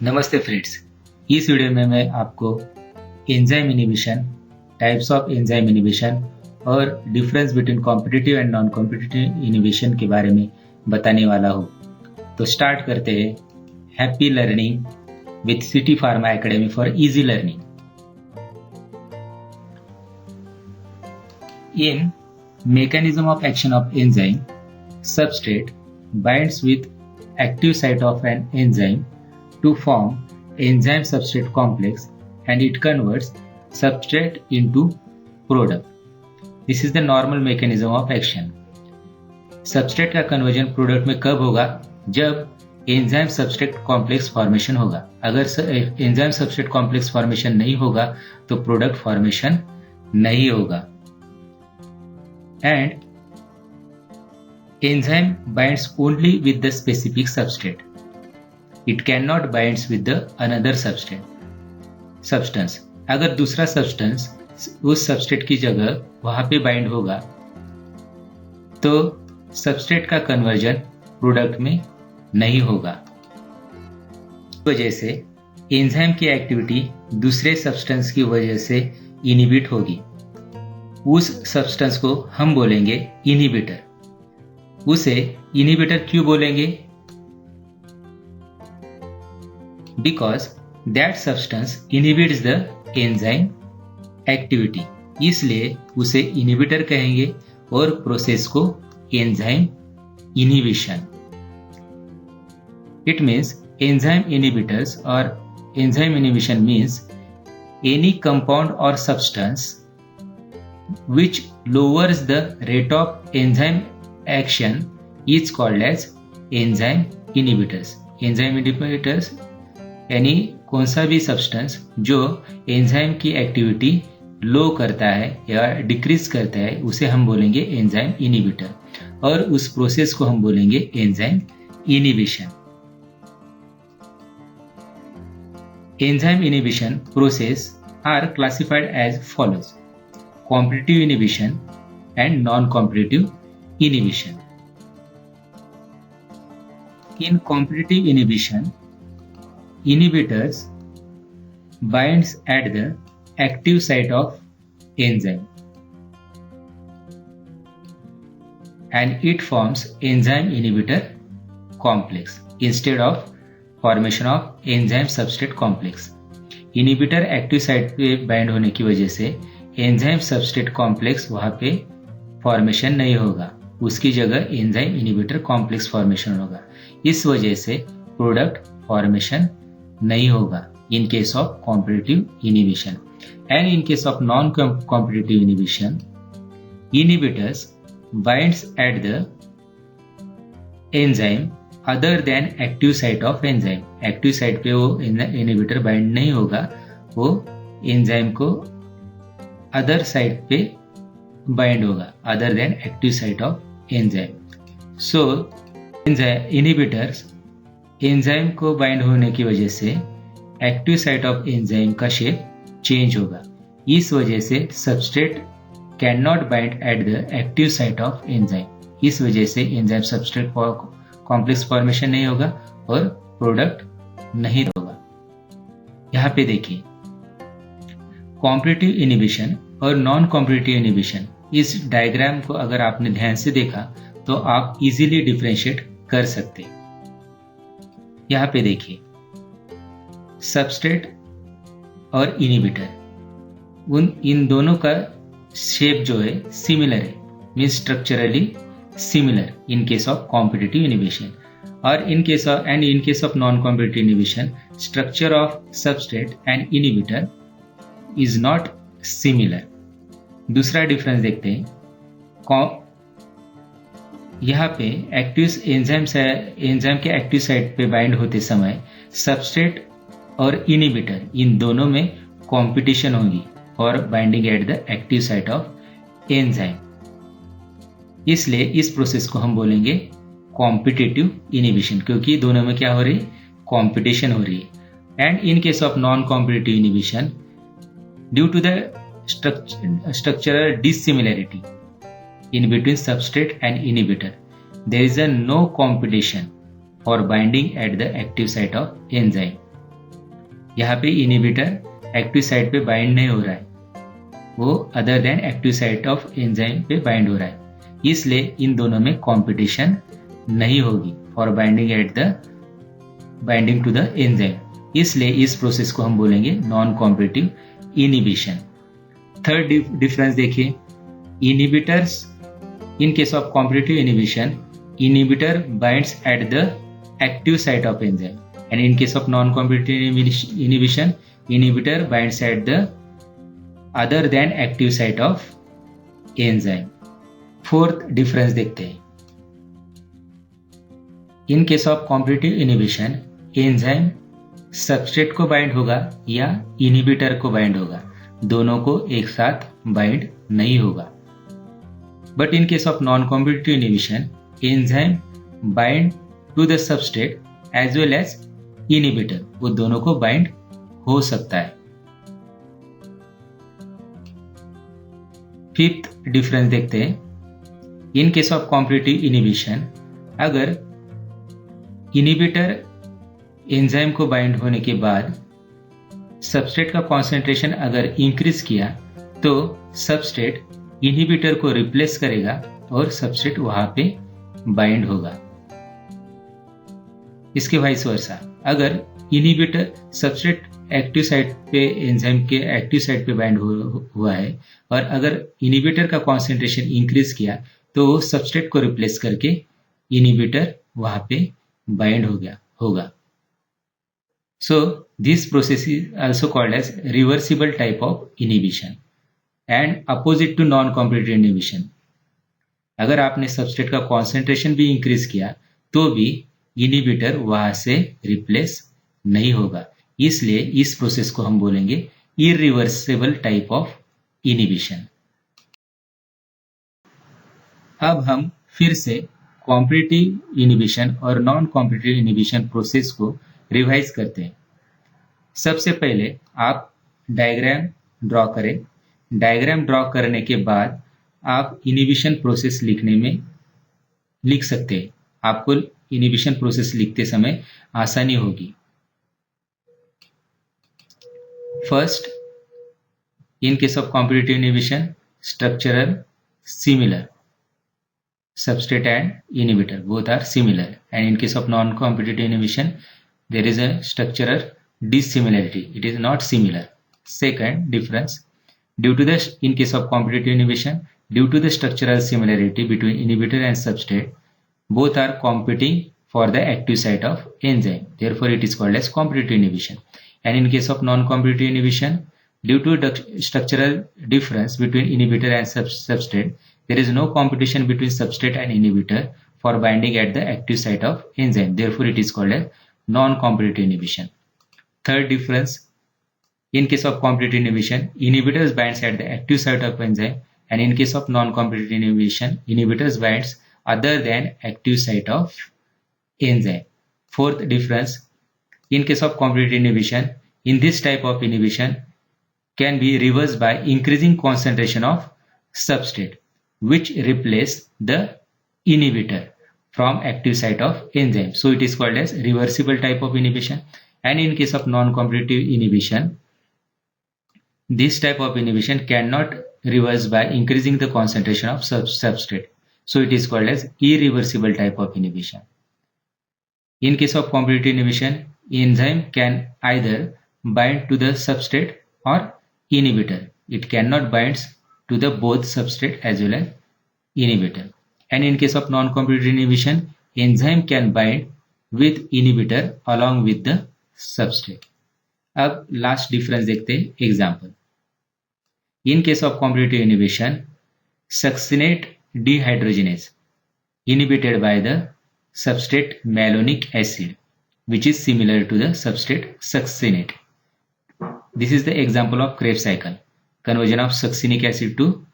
नमस्ते फ्रेंड्स। इस वीडियो में मैं आपको enzyme inhibition, types of enzyme inhibition और difference between competitive and non competitive inhibition के बारे में बताने वाला हूँ। तो स्टार्ट करते हैं। Happy learning with city pharma academy for easy learning. In mechanism of action of enzyme, substrate binds with active site of an enzyme to form enzyme substrate complex and it converts substrate into product. This is the normal mechanism of action. Substrate का conversion product में कब होगा? जब enzyme substrate complex formation होगा। अगर enzyme substrate complex formation नहीं होगा तो product formation नहीं होगा। And enzyme binds only with the specific substrate. It cannot binds with the another substance. अगर दूसरा substance उस substrate की जगह वहां पे bind होगा तो substrate का conversion product में नहीं होगा। इस वजह से enzyme की एक्टिविटी दूसरे substance की वजह से inhibit होगी। उस सब्सटेंस को हम बोलेंगे इनहिबिटर। उसे इनहिबिटर क्यों बोलेंगे? Because that substance inhibits the enzyme activity, इसलिए उसे इनहिबिटर कहेंगे और प्रोसेस को enzyme inhibition. It means enzyme inhibitors और enzyme inhibition means any compound और substance which lowers the rate of enzyme action is called as enzyme inhibitors. enzyme inhibitors यानी कौन सा भी सब्सटेंस जो एंजाइम की एक्टिविटी लो करता है या डिक्रीज करता है उसे हम बोलेंगे एंजाइम इनहिबिटर और उस प्रोसेस को हम बोलेंगे enzyme inhibition. Enzyme inhibition process are classified as follows: competitive inhibition and non-competitive inhibition. In competitive inhibition, inhibitors binds at the active site of enzyme and it forms enzyme inhibitor complex instead of formation of enzyme substrate complex. Inhibitor active site पे bind होने की वजह से enzyme substrate complex वहां पे formation नहीं होगा, उसकी जगह एंजाइम इनहिबिटर कॉम्प्लेक्स फॉर्मेशन होगा। इस वजह से प्रोडक्ट फॉर्मेशन नहीं होगा इन case of competitive inhibition. And in case of non competitive inhibition, inhibitors binds at the enzyme other than active site of enzyme. Active site पे वो इनहिबिटर बाइंड नहीं होगा, वो एंजाइम को अदर साइट पे bind होगा other than active site of enzyme. So inhibitors enzyme को bind होने की वजह से एक्टिव साइट ऑफ एंजाइम का शेप चेंज होगा। इस वजह से substrate can not bind at the active site of enzyme. इस वजह से एंजाइम सबस्ट्रेट कॉम्प्लेक्स फॉर्मेशन नहीं होगा और प्रोडक्ट नहीं होगा। यहाँ पे देखिए, कॉम्पिटिटिव इनहिबिशन और नॉन कॉम्पिटिटिव इनहिबिशन, इस डायग्राम को अगर आपने ध्यान से देखा तो आप इजीली डिफरेंशिएट कर सकते। यहाँ पे देखिए, सबस्ट्रेट और इनहिबिटर इन दोनों का शेप जो है सिमिलर है, means structurally similar in case of competitive inhibition. और in case of non competitive inhibition, structure of substrate and inhibitor is not similar. दूसरा डिफरेंस देखते हैं। यहाँ पे एंजाइम के एक्टिव साइट पे बाइंड होते समय सबस्ट्रेट और इनहिबिटर इन दोनों में कंपटीशन होगी for binding at the active site of enzyme. इसलिए इस प्रोसेस को हम बोलेंगे कॉम्पिटिटिव इनहिबिशन, क्योंकि दोनों में क्या हो रही है? कंपटीशन हो रही है। And in case of non competitive inhibition, due to the structural dissimilarity in between substrate and inhibitor, there is no competition for binding at the active site of enzyme. यहाँ पे इनहिबिटर एक्टिव साइट पे bind नहीं हो रहा है, वो other than active site of enzyme पे bind हो रहा है, इसलिए इन दोनों में कंपटीशन नहीं होगी for binding to the enzyme, इसलिए इस प्रोसेस को हम बोलेंगे non competitive inhibition. Third difference देखिए, inhibitors in case of competitive inhibition, inhibitor binds at the active site of enzyme, and in case of non-competitive inhibition, inhibitor binds at the other than active site of enzyme. Fourth difference देखते हैं, इन case of competitive inhibition enzyme substrate को bind होगा या inhibitor को bind होगा, दोनों को एक साथ बाइंड नहीं होगा। But in case of non competitive inhibition enzyme bind to the substrate as well as inhibitor, वो दोनों को बाइंड हो सकता है। फिफ्थ डिफरेंस देखते हैं, इन केस ऑफ कॉम्पिटिटिव इनहिबिशन अगर इनहिबिटर एंजाइम को बाइंड होने के बाद सबस्ट्रेट का कॉन्सेंट्रेशन अगर इंक्रीज किया तो सबस्ट्रेट इनहिबिटर को रिप्लेस करेगा और सबस्ट्रेट वहां पे बाइंड होगा। इसके वाइस वर्सा, अगर इनहिबिटर सबस्ट्रेट एक्टिव साइट पे एंजाइम के एक्टिव साइट पे बाइंड हुआ है और अगर इनहिबिटर का कॉन्सेंट्रेशन इंक्रीज किया तो सबस्ट्रेट को रिप्लेस करके इनहिबिटर वहां पे बाइंड होगा। So this process is also called as reversible type of inhibition and opposite to non competitive inhibition. अगर आपने सबस्ट्रेट का कॉन्सेंट्रेशन भी इंक्रीज किया तो भी इनहिबिटर वहां से रिप्लेस नहीं होगा, इसलिए इस प्रोसेस को हम बोलेंगे इरिवर्सिबल टाइप ऑफ इनहिबिशन। अब हम फिर से कॉम्पिटिटिव इनहिबिशन और नॉन कॉम्पिटिटिव इनहिबिशन प्रोसेस को रिवाइज करते हैं। सबसे पहले आप डायग्राम ड्रॉ करें। डायग्राम ड्रॉ करने के बाद आप इनहिबिशन प्रोसेस लिख सकते हैं। आपको इनहिबिशन प्रोसेस लिखते समय आसानी होगी। First, in case of competitive inhibition, structural similar, substrate and inhibitor both are similar, and in case of non-competitive inhibition there is a structural dissimilarity, it is not similar. Second difference, in case of competitive inhibition, due to the structural similarity between inhibitor and substrate, both are competing for the active site of enzyme, therefore it is called as competitive inhibition. And in case of non-competitive inhibition, due to the structural difference between inhibitor and substrate, there is no competition between substrate and inhibitor for binding at the active site of enzyme, therefore it is called as non-competitive inhibition. Third difference, in case of competitive inhibition, inhibitors binds at the active site of enzyme, and in case of non-competitive inhibition, inhibitors binds other than active site of enzyme. Fourth difference, in case of competitive inhibition, in this type of inhibition can be reversed by increasing concentration of substrate, which replace the inhibitor from active site of enzyme. So it is called as reversible type of inhibition. And in case of non-competitive inhibition, this type of inhibition cannot reverse by increasing the concentration of substrate. So it is called as irreversible type of inhibition. In case of competitive inhibition, enzyme can either bind to the substrate or inhibitor. It cannot bind to the both substrate as well as inhibitor. And in case of non-competitive inhibition, enzyme can bind with inhibitor along with the substrate. अब last difference देखते हैं example. In case of competitive inhibition, succinate dehydrogenase inhibited by the substrate malonic acid, which is similar to the substrate succinate. This is the example of Krebs cycle, conversion of succinic acid to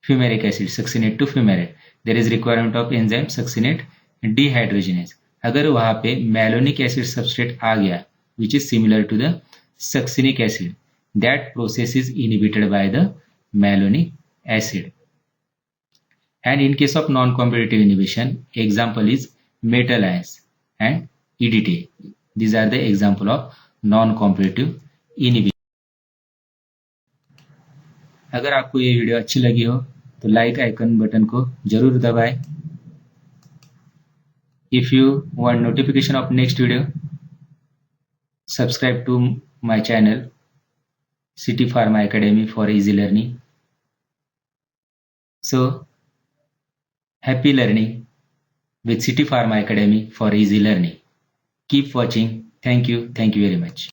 fumaric acid, succinate to fumarate. There is requirement of enzyme succinate dehydrogenase. अगर वहां पे malonic acid substrate आ गया, which is similar to the succinic acid, that process is inhibited by the malonic acid. And in case of non-competitive inhibition, example is metal ions and EDTA. These are the example of non competitive inhibition. अगर आपको ये video अच्छी लगी हो तो like icon button को जरूर दबाएं। If you want notification of next video, subscribe to my channel City Pharma Academy for easy learning. So happy learning with City Pharma Academy for easy learning. Keep watching. Thank you very much.